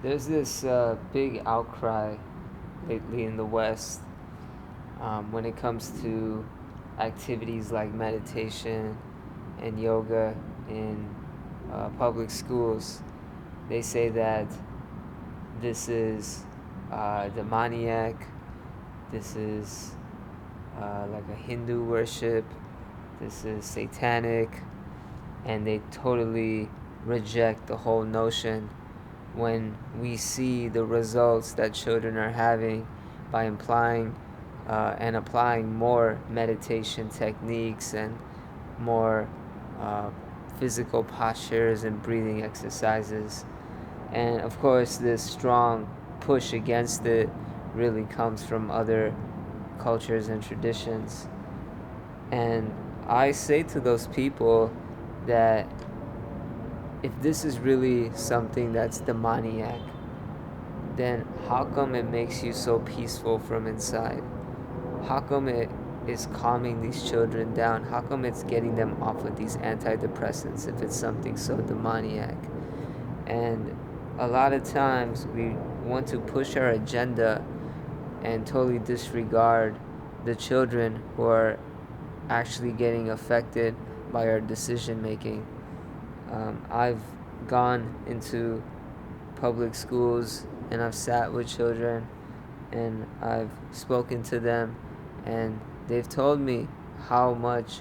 There's this big outcry lately in the West when it comes to activities like meditation and yoga in public schools. They say that this is demoniac, this is like a Hindu worship, this is satanic, and they totally reject the whole notion when we see the results that children are having by implying and applying more meditation techniques and more uh, physical postures and breathing exercises. And of course, this strong push against it really comes from other cultures and traditions. And I say to those people that if this is really something that's demoniac, then how come it makes you so peaceful from inside? How come it is calming these children down? How come it's getting them off of these antidepressants if it's something so demoniac? And a lot of times we want to push our agenda and totally disregard the children who are actually getting affected by our decision making. I've gone into public schools and I've sat with children and I've spoken to them, and they've told me how much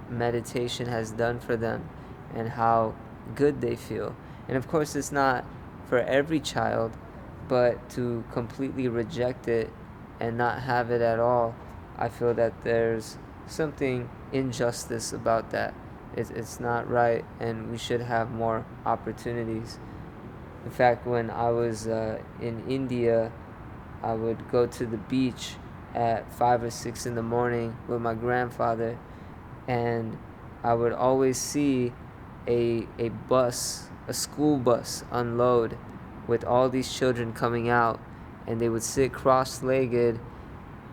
meditation has done for them and how good they feel. And of course, it's not for every child, but to completely reject it and not have it at all, I feel that there's something injustice about that. It's not right, and we should have more opportunities. In fact, when I was in India, I would go to the beach at 5 or 6 in the morning with my grandfather, and I would always see a bus, a school bus, unload with all these children coming out, and they would sit cross-legged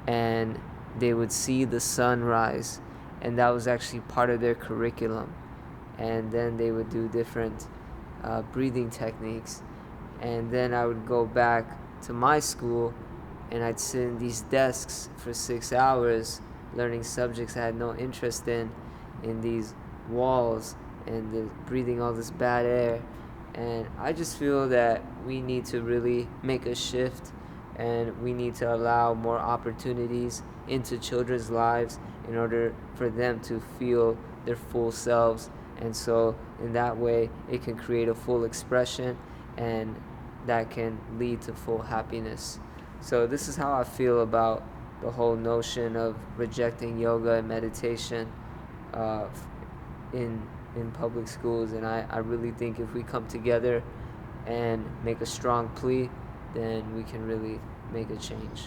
and they would see the sunrise, and that was actually part of their curriculum. And then they would do different breathing techniques, and then I would go back to my school and I'd sit in these desks for 6 hours learning subjects I had no interest in these walls, and breathing all this bad air. And I just feel that we need to really make a shift, and we need to allow more opportunities into children's lives in order for them to feel their full selves. And so in that way it can create a full expression, and that can lead to full happiness. So this is how I feel about the whole notion of rejecting yoga and meditation uh, in public schools. And I really think if we come together and make a strong plea, then we can really make a change.